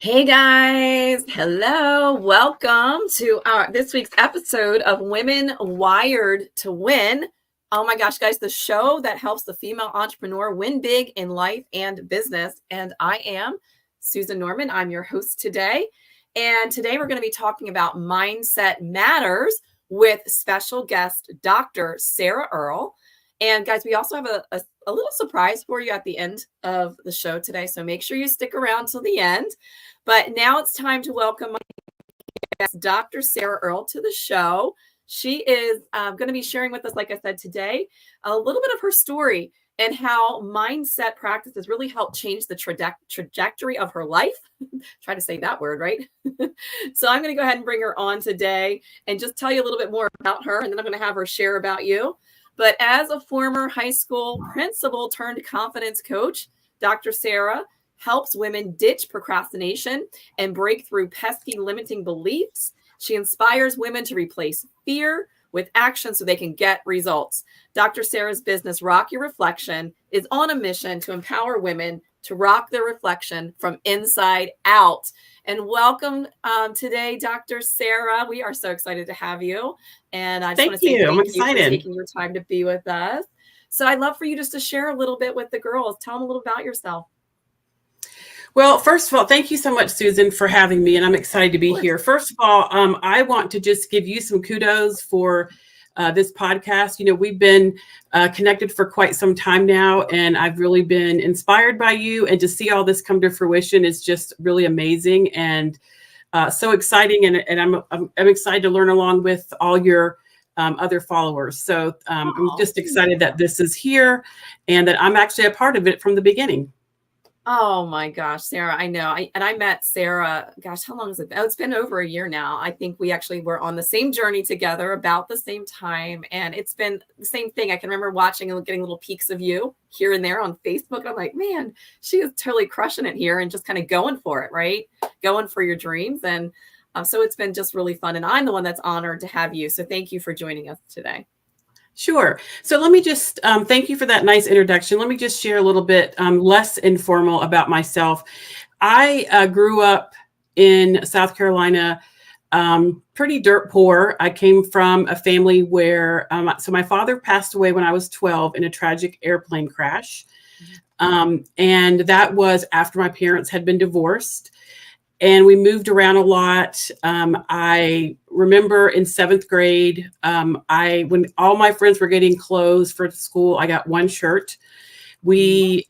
Hey guys, hello. Welcome to our this week's episode of Women Wired to Win. Oh my gosh, guys, the show that helps the female entrepreneur win big in life and business. And I am Susan Norman. I'm your host today. And today we're going to be talking about mindset matters with special guest Dr. Sarah Earle. And guys, we also have a little surprise for you at the end of the show today. So make sure you stick around till the end. But now it's time to welcome my guest, Dr. Sarah Earle, to the show. She is going to be sharing with us, like I said today, a little bit of her story and how mindset practices really help change the trajectory of her life. Try to say that word, right? So I'm going to go ahead and bring her on today and just tell you a little bit more about her, and then I'm going to have her share about you. But as a former high school principal turned confidence coach, Dr. Sarah helps women ditch procrastination and break through pesky limiting beliefs. She inspires women to replace fear with action so they can get results. Dr. Sarah's business, Rock Your Reflection, is on a mission to empower women to rock their reflection from inside out. And welcome today, Dr. Sarah. We are so excited to have you. And I just want to say I'm thank you excited. for taking your time to be with us. So I'd love for you just to share a little bit with the girls. Tell them a little about yourself. Well, first of all, thank you so much, Susan, for having me. And I'm excited to be here. First of all, I want to just give you some kudos for this podcast. You know, we've been connected for quite some time now, and I've really been inspired by you. And to see all this come to fruition is just really amazing and so exciting. And I'm excited to learn along with all your other followers. So I'm just excited that this is here and that I'm actually a part of it from the beginning. Oh my gosh, Sarah, I know. I met Sarah, gosh, how long has it been? Oh, it's been over a year now. I think we actually were on the same journey together about the same time. And it's been the same thing. I can remember watching and getting little peeks of you here and there on Facebook. I'm like, man, she is totally crushing it here and just kind of going for it, right? Going for your dreams. And so it's been just really fun. And I'm the one that's honored to have you. So thank you for joining us today. Sure. So let me just thank you for that nice introduction. Let me just share a little bit less informal about myself. I grew up in South Carolina, pretty dirt poor. I came from a family where, so my father passed away when I was 12 in a tragic airplane crash. And that was after my parents had been divorced. And we moved around a lot. I remember in 7th grade, when all my friends were getting clothes for school, I got one shirt. We,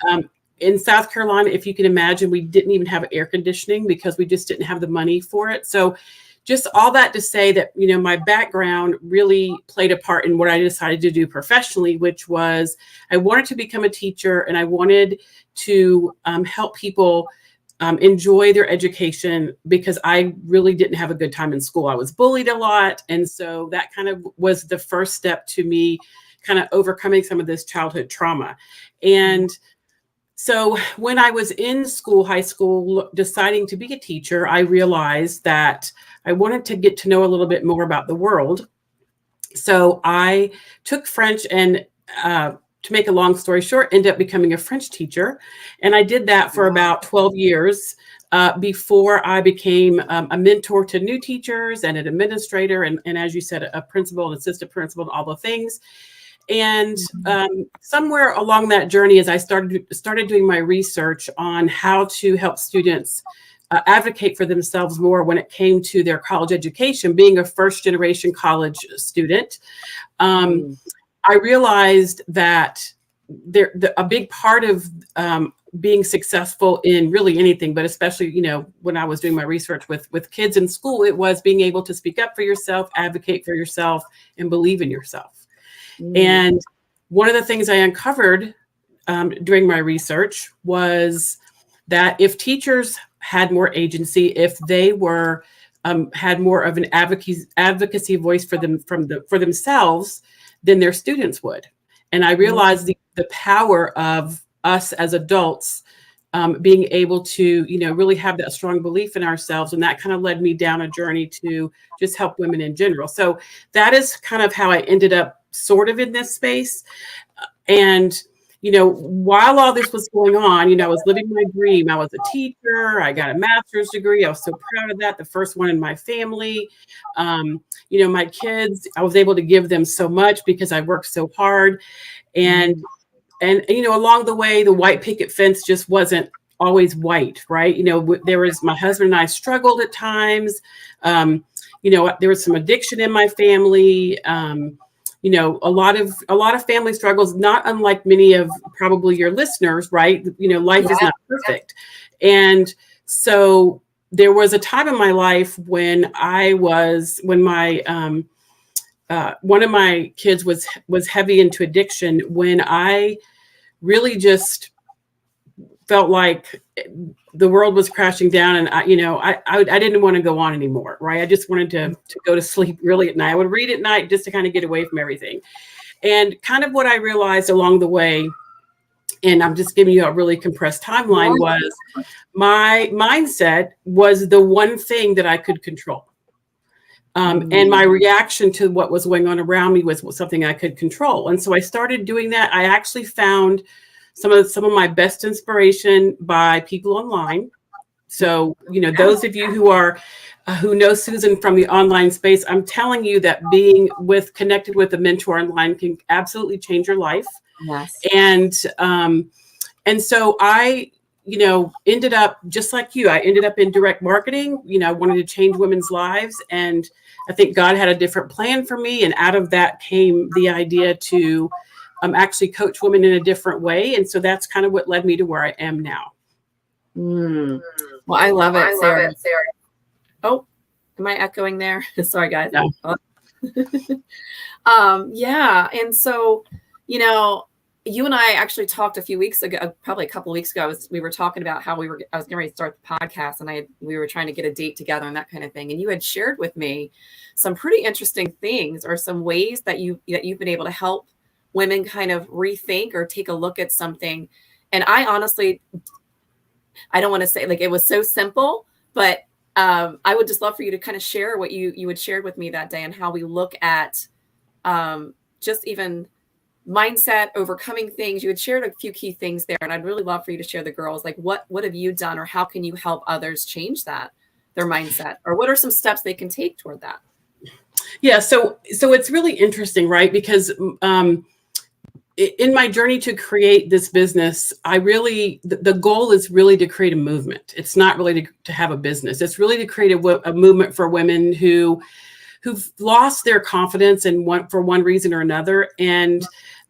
in South Carolina, if you can imagine, we didn't even have air conditioning because we just didn't have the money for it. So just all that to say that, you know, my background really played a part in what I decided to do professionally, which was I wanted to become a teacher and I wanted to help people enjoy their education because I really didn't have a good time in school. I was bullied a lot. And so that kind of was the first step to me kind of overcoming some of this childhood trauma. And so when I was in school, high school, deciding to be a teacher, I realized that I wanted to get to know a little bit more about the world. So I took French and to make a long story short, ended up becoming a French teacher. And I did that for about 12 years before I became a mentor to new teachers and an administrator. And as you said, a principal, an assistant principal, and all the things. And somewhere along that journey, as I started doing my research on how to help students advocate for themselves more when it came to their college education, being a first generation college student, I realized that a big part of being successful in really anything, but especially, you know, when I was doing my research with kids in school, it was being able to speak up for yourself, advocate for yourself, and believe in yourself. And one of the things I uncovered during my research was that if teachers had more agency, if they were had more of an advocacy voice for themselves, than their students would. And I realized the power of us as adults being able to, you know, really have that strong belief in ourselves. And that kind of led me down a journey to just help women in general. So that is kind of how I ended up sort of in this space. And while all this was going on, I was living my dream. I was a teacher. I got a master's degree. I was so proud of that. The first one in my family. My kids, I was able to give them so much because I worked so hard. And along the way, the white picket fence just wasn't always white, right? There was, my husband and I struggled at times. There was some addiction in my family. A lot of family struggles, not unlike many of probably your listeners, right? Life is not perfect. And so there was a time in my life when my one of my kids was heavy into addiction, when I really just felt like the world was crashing down, and I didn't want to go on anymore, right? I just wanted to go to sleep really at night. I would read at night just to kind of get away from everything. And kind of what I realized along the way, and I'm just giving you a really compressed timeline, was my mindset was the one thing that I could control. And my reaction to what was going on around me was something I could control. And so I started doing that. I actually found some of my best inspiration by people online. So, those of you who know Susan from the online space, I'm telling you that being connected with a mentor online can absolutely change your life. Yes. And so I, ended up just like you. I ended up in direct marketing. I wanted to change women's lives, and I think God had a different plan for me. And out of that came the idea to actually coach women in a different way. And so that's kind of what led me to where I am now. Well, I love it, Sarah. Oh, am I echoing there? Sorry, guys. No. Yeah. And so, you and I actually talked a few weeks ago, probably a couple of weeks ago. We were talking about how I was getting ready to start the podcast, and we were trying to get a date together and that kind of thing. And you had shared with me some pretty interesting things, or some ways that you've been able to help women kind of rethink or take a look at something. And I honestly, I don't want to say like it was so simple, but I would just love for you to kind of share what you had shared with me that day, and how we look at just even mindset, overcoming things. You had shared a few key things there, and I'd really love for you to share the girls, like what have you done, or how can you help others change their mindset, or what are some steps they can take toward that? Yeah. So it's really interesting, right? Because in my journey to create this business, the goal is really to create a movement. It's not really to have a business. It's really to create a movement for women who've lost their confidence for one reason or another. And,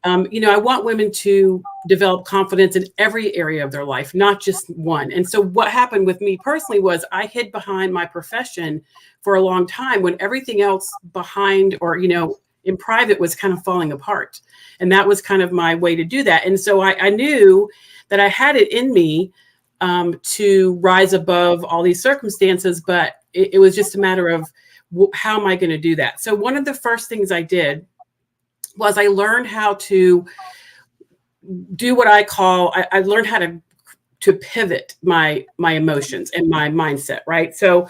I want women to develop confidence in every area of their life, not just one. And so what happened with me personally was I hid behind my profession for a long time when everything else behind or, in private was kind of falling apart. And that was kind of my way to do that. And so I knew that I had it in me to rise above all these circumstances, but it was just a matter of how am I going to do that? So one of the first things I did was I learned how to do what I learned how to pivot my emotions and my mindset, right? So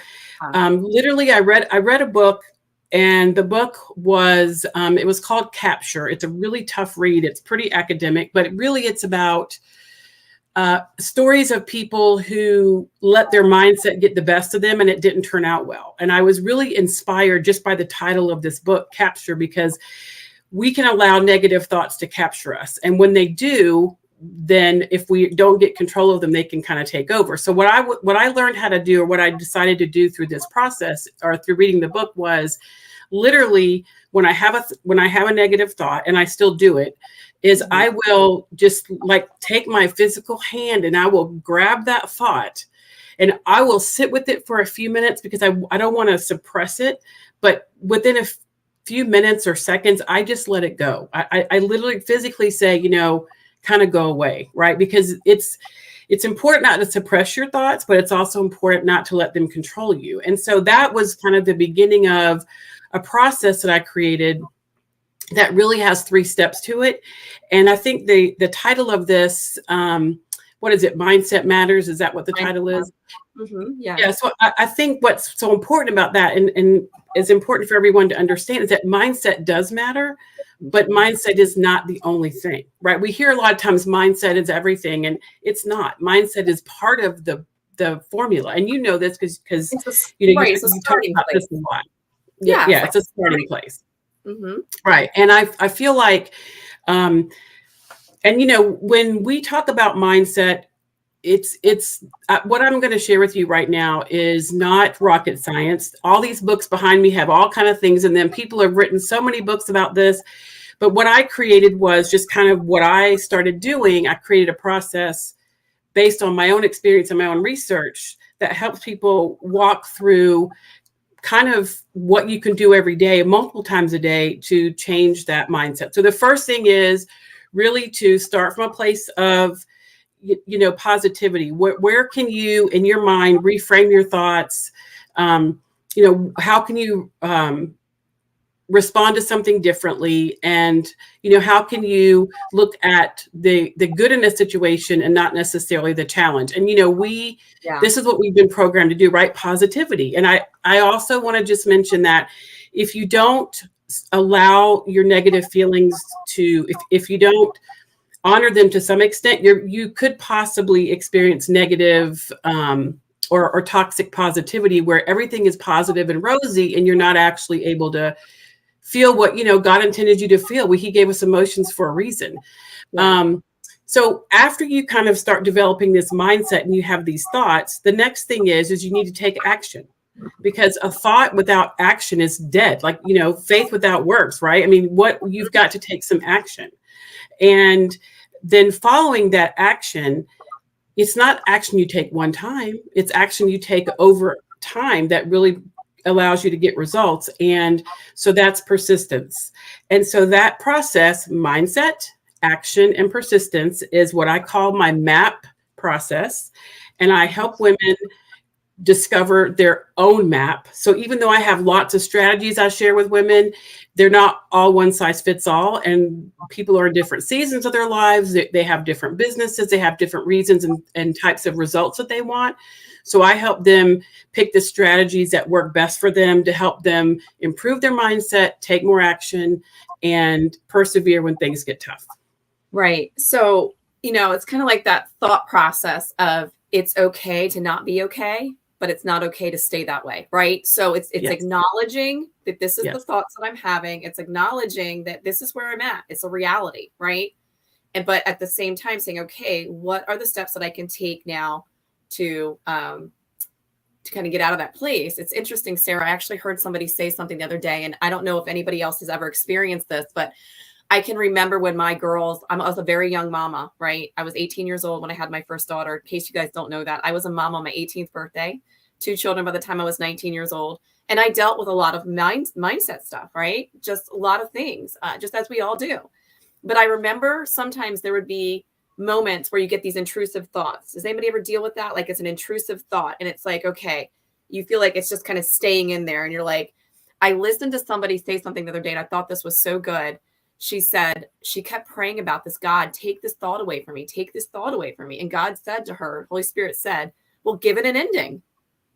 literally I read a book, and the book was, it was called Capture. It's a really tough read. It's pretty academic, but it's about stories of people who let their mindset get the best of them and it didn't turn out well. And I was really inspired just by the title of this book, Capture, because we can allow negative thoughts to capture us. And when they do, then if we don't get control of them, they can kind of take over. So what I learned how to do, or what I decided to do through this process or through reading the book, was literally when I have a negative thought, and I still do it, is I will just like take my physical hand and I will grab that thought and I will sit with it for a few minutes, because I don't want to suppress it. But within a few minutes or seconds, I just let it go. I literally physically say, kind of go away, right? Because it's important not to suppress your thoughts, but it's also important not to let them control you. And so that was kind of the beginning of a process that I created that really has 3 steps to it. And I think the title of this, what is it? Mindset Matters. Is that what the title is? Mm-hmm. Yeah. Yeah. So I think what's so important about that, and is important for everyone to understand, is that mindset does matter, but mindset is not the only thing, right? We hear a lot of times mindset is everything, and it's not. Mindset is part of the formula, and you know this because It's a, you right. It's a you talk starting about place. this a lot. Yeah, Yeah. It's yeah, like, it's a starting right. place, Mm-hmm. right? And I feel like, um, and when we talk about mindset, it's what I'm going to share with you right now is not rocket science. All these books behind me have all kind of things in them. People have written so many books about this, but what I created was just kind of what I started doing. I created a process based on my own experience and my own research that helps people walk through kind of what you can do every day, multiple times a day, to change that mindset. So the first thing is really to start from a place of positivity. Where can you in your mind reframe your thoughts? How can you respond to something differently, and how can you look at the good in a situation and not necessarily the challenge? And Yeah. this is what we've been programmed to do, right? Positivity. And I also want to just mention that if you don't allow your negative feelings to, if you don't honor them to some extent, you could possibly experience negative or toxic positivity, where everything is positive and rosy and you're not actually able to feel what God intended you to feel. He gave us emotions for a reason. Yeah. So after you kind of start developing this mindset and you have these thoughts, the next thing is you need to take action, because a thought without action is dead. Like, faith without works, right? I mean, you've got to take some action. And then following that action, it's not action you take one time, it's action you take over time that really allows you to get results. And so that's persistence. And so that process, mindset, action, and persistence, is what I call my MAP process. And I help women discover their own map. So even though I have lots of strategies I share with women, they're not all one size fits all. And people are in different seasons of their lives. They have different businesses. They have different reasons and types of results that they want. So I help them pick the strategies that work best for them to help them improve their mindset, take more action, and persevere when things get tough. Right. So, it's kind of like that thought process of it's okay to not be okay, but it's not okay to stay that way. Right. So it's Yes. acknowledging that this is the Yes. thoughts that I'm having. It's acknowledging that this is where I'm at. It's a reality. Right. But at the same time saying, okay, what are the steps that I can take now to kind of get out of that place? It's interesting, Sarah. I actually heard somebody say something the other day, and I don't know if anybody else has ever experienced this, but I can remember when my girls, I was a very young mama, right? I was 18 years old when I had my first daughter. In case you guys don't know that, I was a mom on my 18th birthday, 2 children by the time I was 19 years old. And I dealt with a lot of mindset stuff, right? Just a lot of things, just as we all do. But I remember sometimes there would be moments where you get these intrusive thoughts. Does anybody ever deal with that? Like it's an intrusive thought and it's like, okay, you feel like it's just kind of staying in there. And you're like, I listened to somebody say something the other day and I thought this was so good. She said, she kept praying about this. God, take this thought away from me. Take this thought away from me. And God said to her, Holy Spirit said, well, give it an ending.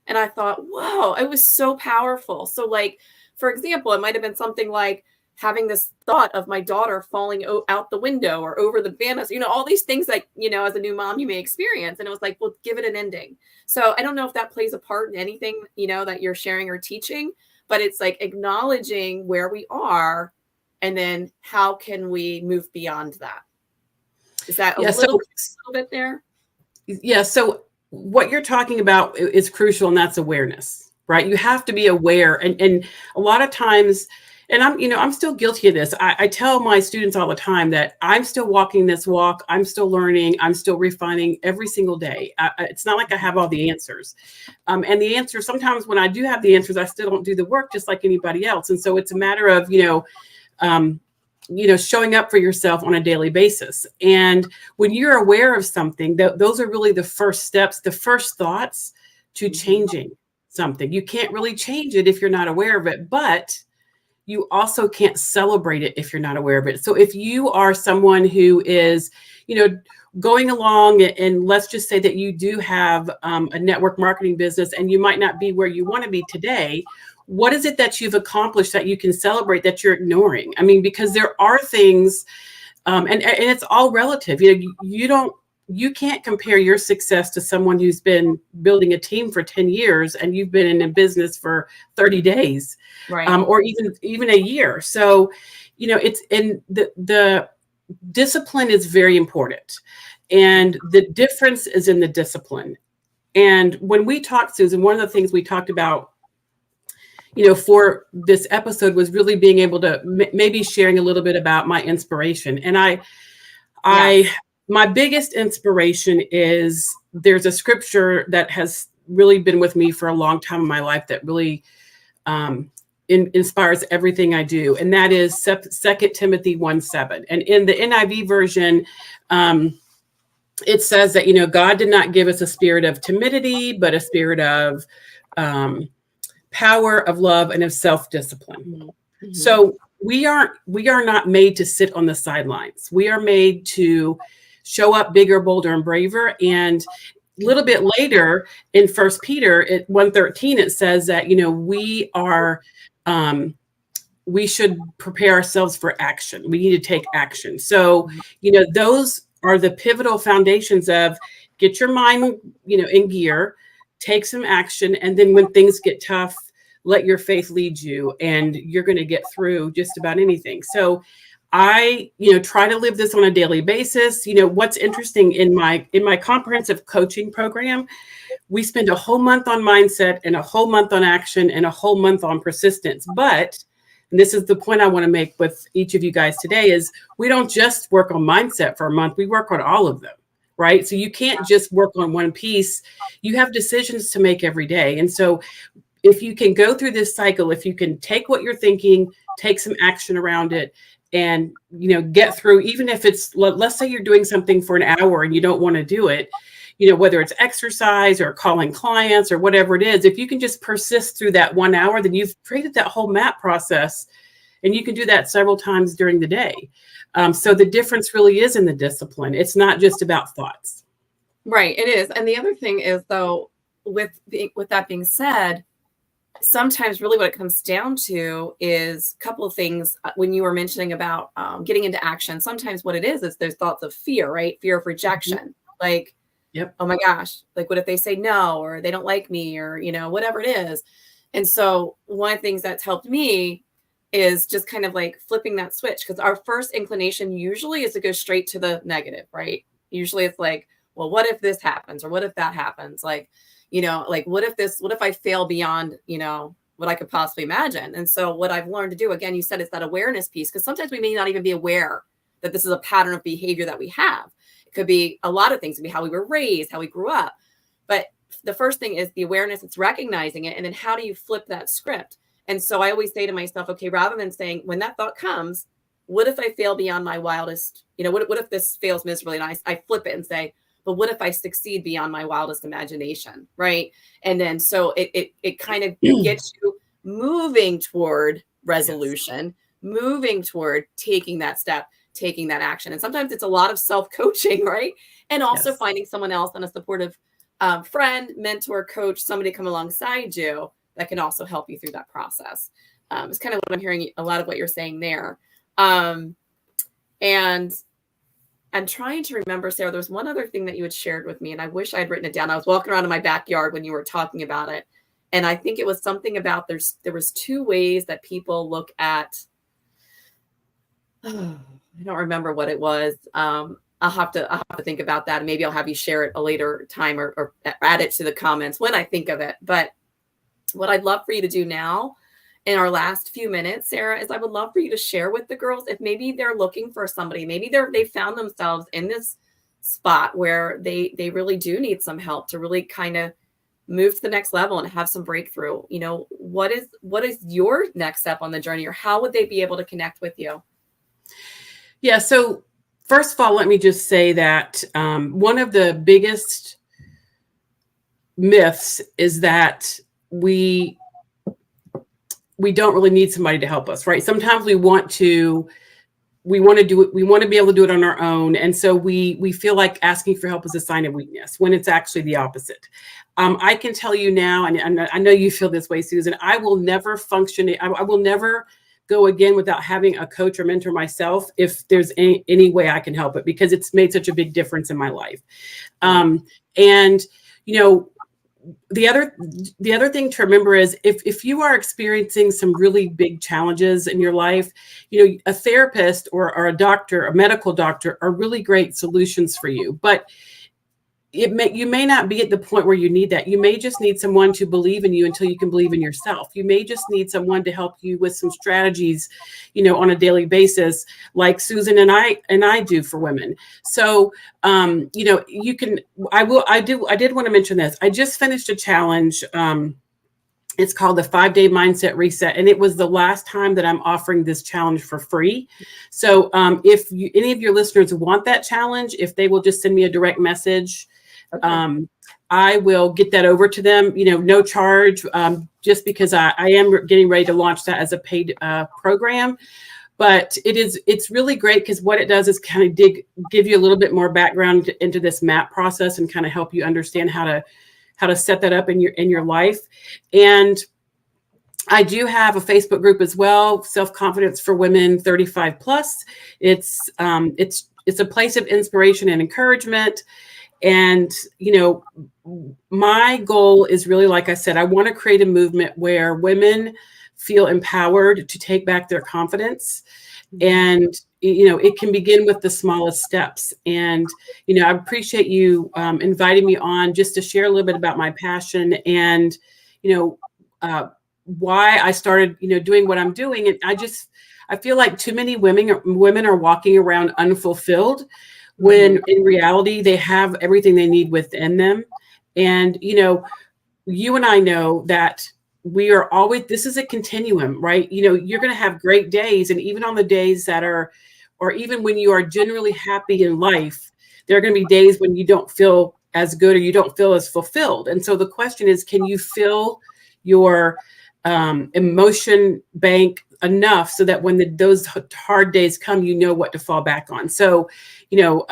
And I thought, whoa, it was so powerful. So like, for example, it might've been something like having this thought of my daughter falling out the window or over the banister, all these things that, as a new mom, you may experience. And it was like, well, give it an ending. So I don't know if that plays a part in anything, that you're sharing or teaching, but it's like acknowledging where we are. And then how can we move beyond that? Is that a little bit there? Yeah. So what you're talking about is crucial, and that's awareness, right? You have to be aware. And a lot of times, and I'm still guilty of this. I tell my students all the time that I'm still walking this walk. I'm still learning. I'm still refining every single day. It's not like I have all the answers. And the answers, sometimes when I do have the answers, I still don't do the work just like anybody else. And so it's a matter of, showing up for yourself on a daily basis. And when you're aware of something, those are really the first steps, the first thoughts to changing something. You can't really change it if you're not aware of it, but you also can't celebrate it if you're not aware of it. So if you are someone who is, going along, and let's just say that you do have a network marketing business and you might not be where you want to be today, what is it that you've accomplished that you can celebrate that you're ignoring? I mean, because there are things, and it's all relative. You can't compare your success to someone who's been building a team for 10 years and you've been in business for 30 days, Right. or even a year. So, it's in the discipline is very important. And the difference is in the discipline. And when we talked, Susan, one of the things we talked about, for this episode was really being able to maybe sharing a little bit about my inspiration. And my biggest inspiration is there's a scripture that has really been with me for a long time in my life that really inspires everything I do. And that is 2 Timothy 1:7. And in the NIV version, it says that, God did not give us a spirit of timidity, but a spirit of power, of love, and of self-discipline. Mm-hmm. So we are not made to sit on the sidelines. We are made to show up bigger, bolder, and braver. And a little bit later in 1 Peter 1:13, it says that, we should prepare ourselves for action. We need to take action. So, those are the pivotal foundations of get your mind, in gear, take some action. And then when things get tough, let your faith lead you, and you're going to get through just about anything. So I, try to live this on a daily basis. What's interesting in my comprehensive coaching program, we spend a whole month on mindset and a whole month on action and a whole month on persistence. But, and this is the point I want to make with each of you guys today, is we don't just work on mindset for a month. We work on all of them, right? So you can't just work on one piece. You have decisions to make every day. And so if you can go through this cycle, if you can take what you're thinking, take some action around it, and, get through, even if it's, let's say you're doing something for an hour and you don't want to do it, whether it's exercise or calling clients or whatever it is, if you can just persist through that 1 hour, then you've created that whole map process, and you can do that several times during the day. So the difference really is in the discipline. It's not just about thoughts. Right, it is. And the other thing is, though, with that being said, sometimes really what it comes down to is a couple of things. When you were mentioning about getting into action, sometimes what it is there's thoughts of fear, right? Fear of rejection. Mm-hmm. Like, yep. Oh my gosh, like what if they say no, or they don't like me, or, whatever it is. And so one of the things that's helped me is just kind of like flipping that switch, because our first inclination usually is to go straight to the negative, right? Usually it's like, well, what if this happens? Or what if that happens? Like, like what if I fail beyond, what I could possibly imagine? And so what I've learned to do, again, you said it's that awareness piece, because sometimes we may not even be aware that this is a pattern of behavior that we have. It could be a lot of things. It could be how we were raised, how we grew up. But the first thing is the awareness, it's recognizing it. And then how do you flip that script? And so I always say to myself, okay, rather than saying, when that thought comes, what if I fail beyond my wildest, what if this fails miserably? And I flip it and say, but what if I succeed beyond my wildest imagination, right? And then so it kind of gets you moving toward resolution, yes, moving toward taking that step, taking that action. And sometimes it's a lot of self-coaching, right? And also yes, finding someone else and a supportive friend, mentor, coach, somebody to come alongside you that can also help you through that process. It's kind of what I'm hearing, a lot of what you're saying there. And I'm trying to remember, Sarah, there was one other thing that you had shared with me, and I wish I had written it down. I was walking around in my backyard when you were talking about it. And I think it was something about there was 2 ways that people look at, I don't remember what it was. I'll have to think about that. And maybe I'll have you share it a later time or add it to the comments when I think of it. But what I'd love for you to do now in our last few minutes, Sarah, is I would love for you to share with the girls, if maybe they're looking for somebody, maybe they found themselves in this spot where they really do need some help to really kind of move to the next level and have some breakthrough. What is your next step on the journey, or how would they be able to connect with you? Yeah. So first of all, let me just say that one of the biggest myths is that we don't really need somebody to help us, right? Sometimes we want to we want to do it. We want to be able to do it on our own. And so we feel like asking for help is a sign of weakness when it's actually the opposite. I can tell you now, and I know you feel this way, Susan, I will never function. I will never go again without having a coach or mentor myself if there's any way I can help it, because it's made such a big difference in my life. And, you know, the other thing to remember is if you are experiencing some really big challenges in your life, you know, a therapist or a doctor, a medical doctor, are really great solutions for you. But you may not be at the point where you need that. You may just need someone to believe in you until you can believe in yourself. You may just need someone to help you with some strategies, you know, on a daily basis, like Susan and I do for women. So, you know, you can, I did want to mention this. I just finished a challenge. It's called the 5-Day Mindset Reset. And it was the last time that I'm offering this challenge for free. So if any of your listeners want that challenge, if they will just send me a direct message, okay, I will get that over to them, you know, no charge, just because I am getting ready to launch that as a paid program. But it's really great because what it does is kind of give you a little bit more background into this MAP process and kind of help you understand how to set that up in your life. And I do have a Facebook group as well, Self-Confidence for Women 35 plus. It's a place of inspiration and encouragement. And, you know, my goal is really, like I said, I want to create a movement where women feel empowered to take back their confidence. And, you know, it can begin with the smallest steps. And, you know, I appreciate you inviting me on just to share a little bit about my passion and, you know, why I started, you know, doing what I'm doing. And I feel like too many women are walking around unfulfilled when in reality they have everything they need within them. And, you know, you and I know that we are always, this is a continuum, right? You know, you're going to have great days. And even on the days that are, or even when you are generally happy in life, there are going to be days when you don't feel as good or you don't feel as fulfilled. And so the question is, can you fill your emotion bank enough so that when those hard days come, you know what to fall back on? So, you know,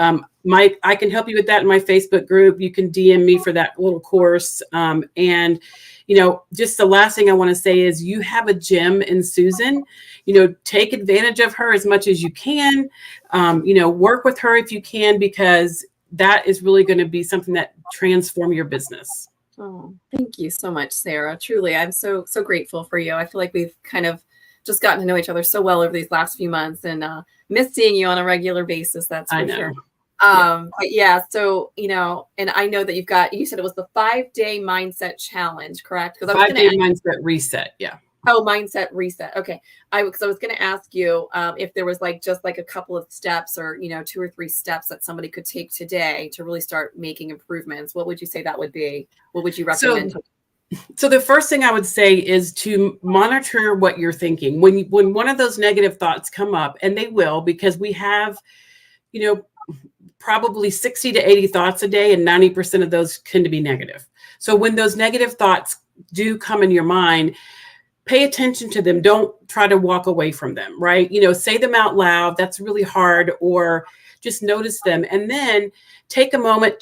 I can help you with that in my Facebook group. You can DM me for that little course. And, you know, just the last thing I want to say is you have a gem in Susan. You know, take advantage of her as much as you can. You know, work with her if you can, because that is really going to be something that transform your business. Oh, thank you so much, Sarah. Truly, I'm so grateful for you. I feel like we've kind of just gotten to know each other so well over these last few months, and miss seeing you on a regular basis. That's for sure. But yeah, so, you know, and I know that you said it was the 5-Day Mindset Challenge, correct? Because 5-Day Mindset Reset. Yeah. Oh, Mindset Reset. Okay. Because I was going to ask you if there was just a couple of steps or, you know, 2 or 3 steps that somebody could take today to really start making improvements. What would you say that would be? What would you recommend? So the first thing I would say is to monitor what you're thinking. When one of those negative thoughts come up, and they will, because we have, you know, probably 60 to 80 thoughts a day, and 90% of those tend to be negative. So when those negative thoughts do come in your mind, pay attention to them. Don't try to walk away from them, right? You know, say them out loud. That's really hard. Or just notice them. And then take a moment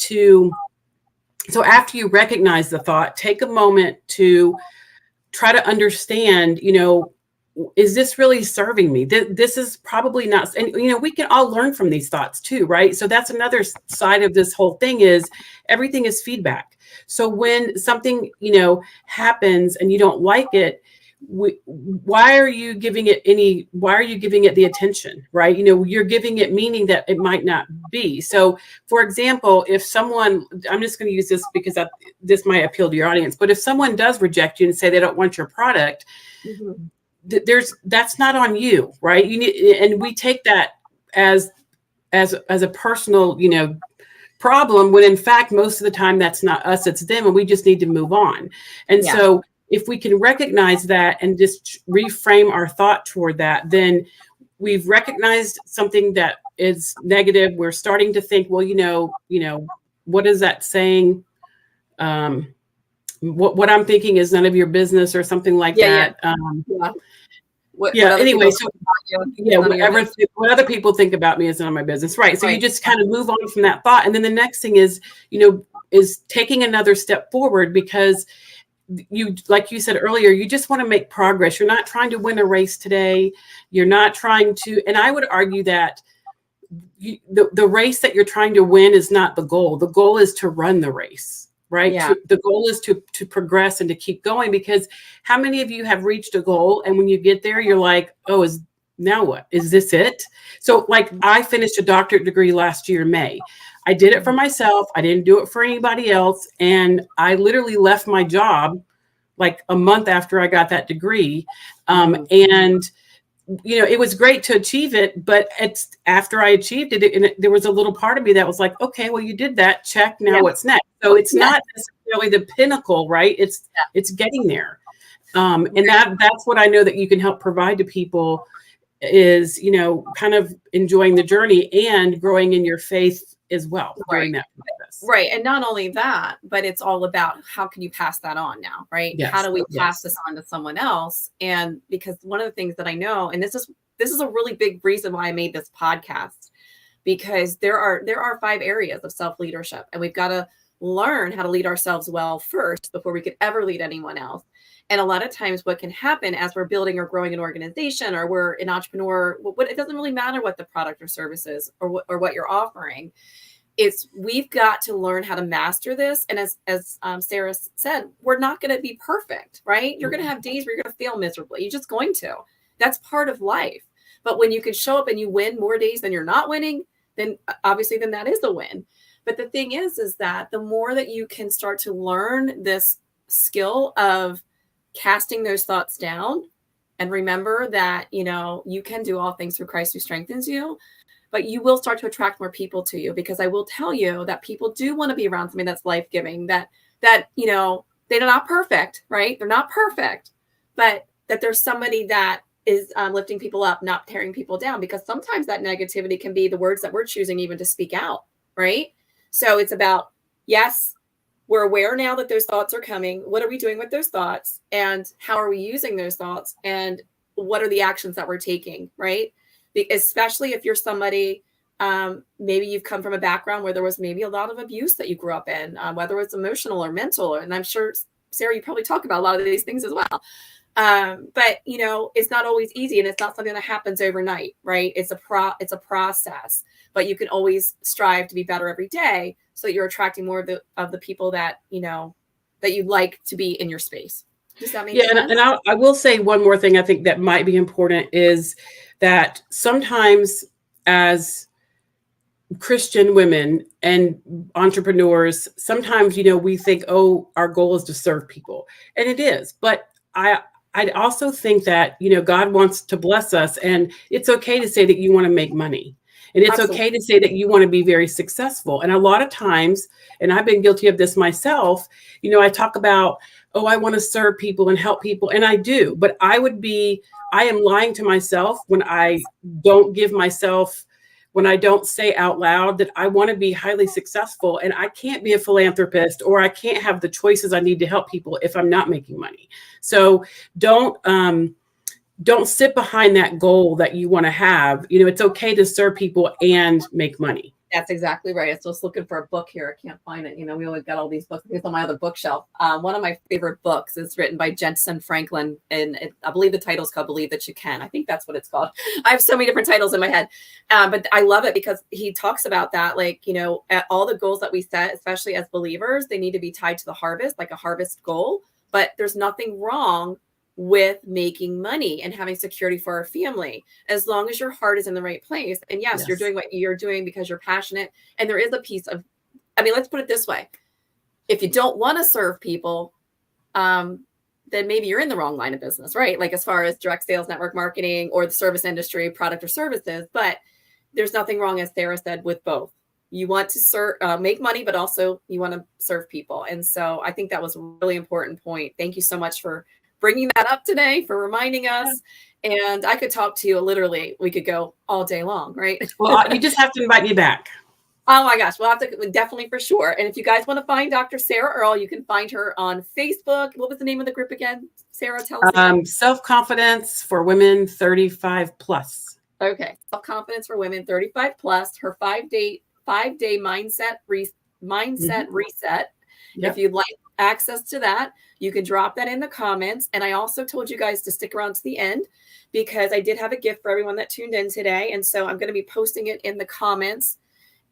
so after you recognize the thought, take a moment to try to understand, you know, is this really serving me? This is probably not. And, you know, we can all learn from these thoughts too, right? So that's another side of this whole thing is everything is feedback. So when something, you know, happens and you don't like it, why are you giving it the attention, right? You know, you're giving it meaning that it might not be. So for example, if someone, I'm just going to use this because this might appeal to your audience, but if someone does reject you and say they don't want your product, that's not on you, right? You need, and we take that as a personal, you know, problem, when in fact, most of the time that's not us, it's them, and we just need to move on. And so if we can recognize that and just reframe our thought toward that, then we've recognized something that is negative. We're starting to think, well, you know, what is that saying? What I'm thinking is none of your business, or something like that. Yeah. other Anyway, people so think about you yeah, is none of your business. what other people think about me is none of my business. Right. So you Right. just kind of move on from that thought. And then the next thing is, you know, is taking another step forward, because you, like you said earlier, you just want to make progress. You're not trying to win a race today. You're not trying to, and I would argue that the race that you're trying to win is not the goal. The goal is to run the race, right? Yeah. The goal is to progress and to keep going, because how many of you have reached a goal and when you get there, you're like, oh, now what? Is this it? So like I finished a doctorate degree last year, May. I did it for myself. I didn't do it for anybody else. And I literally left my job like a month after I got that degree. And you know, it was great to achieve it, but it's after I achieved it, and there was a little part of me that was like, okay, well, you did that, check. Now what's next? So it's not necessarily the pinnacle, right? It's getting there. And that's what I know that you can help provide to people is, you know, kind of enjoying the journey and growing in your faith as well during that process. Right. And not only that, but it's all about how can you pass that on now, right? Yes. How do we pass this on to someone else? And because one of the things that I know, and this is a really big reason why I made this podcast, because there are 5 areas of self-leadership, and we've got to learn how to lead ourselves well first before we could ever lead anyone else. And a lot of times what can happen as we're building or growing an organization, or we're an entrepreneur, it doesn't really matter what the product or service is or what you're offering. We've got to learn how to master this. And as Sarah said, we're not going to be perfect, right? You're going to have days where you're going to fail miserably. You're just going to. That's part of life. But when you can show up and you win more days than you're not winning, then obviously that is a win. But the thing is that the more that you can start to learn this skill of casting those thoughts down, and remember that, you know, you can do all things through Christ who strengthens you, but you will start to attract more people to you, because I will tell you that people do want to be around something that's life-giving, that, you know, they're not perfect, right? They're not perfect, but that there's somebody that is lifting people up, not tearing people down, because sometimes that negativity can be the words that we're choosing even to speak out, right? So it's about, yes, we're aware now that those thoughts are coming. What are we doing with those thoughts? And how are we using those thoughts? And what are the actions that we're taking, right? Especially if you're somebody, maybe you've come from a background where there was maybe a lot of abuse that you grew up in, whether it's emotional or mental. And I'm sure, Sarah, you probably talk about a lot of these things as well. But, you know, it's not always easy, and it's not something that happens overnight, right? It's a process, but you can always strive to be better every day, so that you're attracting more of the people that, you know, that you'd like to be in your space. Does that make sense? And I will say one more thing I think that might be important is that sometimes as Christian women and entrepreneurs, sometimes, you know, we think, oh, our goal is to serve people. And it is. But I also think that, you know, God wants to bless us, and it's okay to say that you want to make money. And it's okay to say that you want to be very successful. And a lot of times, and I've been guilty of this myself, you know, I talk about, oh, I want to serve people and help people. And I do, but I am lying to myself when I don't say out loud that I want to be highly successful, and I can't be a philanthropist, or I can't have the choices I need to help people if I'm not making money. So don't sit behind that goal that you want to have. You know, it's okay to serve people and make money. That's exactly right. I was just looking for a book here. I can't find it. You know, we always got all these books. It's on my other bookshelf. One of my favorite books is written by Jensen Franklin, and I believe the title's called Believe That You Can. I think that's what it's called. I have so many different titles in my head, but I love it because he talks about that, like, you know, all the goals that we set, especially as believers, they need to be tied to the harvest, like a harvest goal. But there's nothing wrong with making money and having security for our family, as long as your heart is in the right place. And yes, you're doing what you're doing because you're passionate. And there is a piece of, I mean, let's put it this way. If you don't want to serve people, then maybe you're in the wrong line of business, right? Like as far as direct sales, network marketing, or the service industry, product or services. But there's nothing wrong, as Sarah said, with both. You want to make money, but also you want to serve people. And so I think that was a really important point. Thank you so much for bringing that up today, for reminding us. And I could talk to you literally. We could go all day long, right? Well, you just have to invite me back. Oh my gosh, we'll have to definitely for sure. And if you guys want to find Dr. Sarah Earle, you can find her on Facebook. What was the name of the group again? Sarah, tell us again. Self-confidence for women 35 plus. Okay, self-confidence for women 35 plus. Her 5-day mindset reset. Yep. If you'd like access to that, you can drop that in the comments. And I also told you guys to stick around to the end because I did have a gift for everyone that tuned in today. And so I'm going to be posting it in the comments.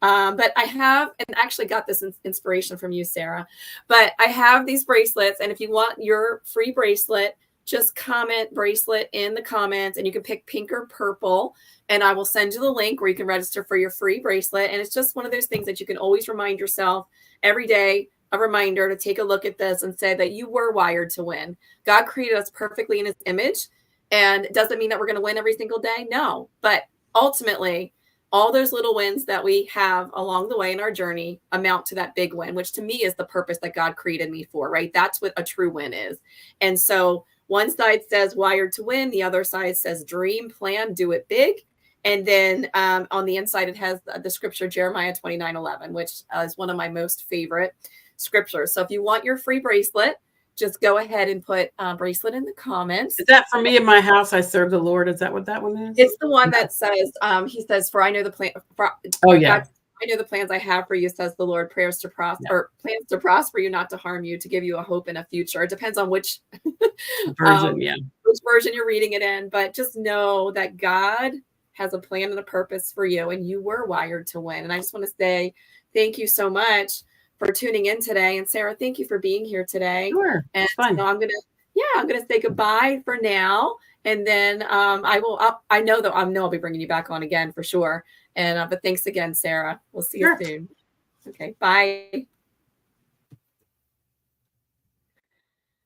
But I have, and actually got this inspiration from you, Sarah, but I have these bracelets. And if you want your free bracelet, just comment bracelet in the comments and you can pick pink or purple. And I will send you the link where you can register for your free bracelet. And it's just one of those things that you can always remind yourself every day, a reminder to take a look at this and say that you were wired to win. God created us perfectly in his image. And it doesn't mean that we're going to win every single day. No, but ultimately, all those little wins that we have along the way in our journey amount to that big win, which to me is the purpose that God created me for, right? That's what a true win is. And so one side says wired to win. The other side says dream, plan, do it big. And then on the inside, it has the scripture, Jeremiah 29:11, which is one of my most favorite scriptures. So if you want your free bracelet, just go ahead and put bracelet in the comments. Is that for me in my house? I serve the Lord. Is that what that one is? It's the one that says, he says, for I know the plan. Oh yeah. I know the plans I have for you, says the Lord, prayers to prosper, or plans to prosper you, not to harm you, to give you a hope and a future. It depends on which Version, which version you're reading it in. But just know that God has a plan and a purpose for you, and you were wired to win. And I just want to say thank you so much for tuning in today. And Sarah, thank you for being here today. Sure. And it's fun. I'm gonna say goodbye for now. And then I know I'll be bringing you back on again for sure. And but thanks again, Sarah. We'll see you soon. Okay, bye.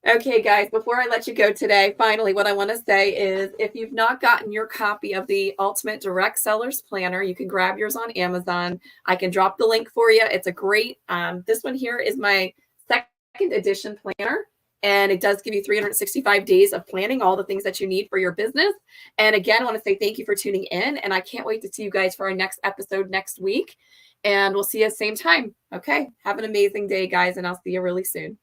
Okay, guys, before I let you go today, finally, what I want to say is if you've not gotten your copy of the Ultimate Direct Sellers Planner, you can grab yours on Amazon. I can drop the link for you. It's a great, this one here is my second edition planner. And it does give you 365 days of planning, all the things that you need for your business. And again, I want to say thank you for tuning in. And I can't wait to see you guys for our next episode next week. And we'll see you at the same time. Okay. Have an amazing day, guys. And I'll see you really soon.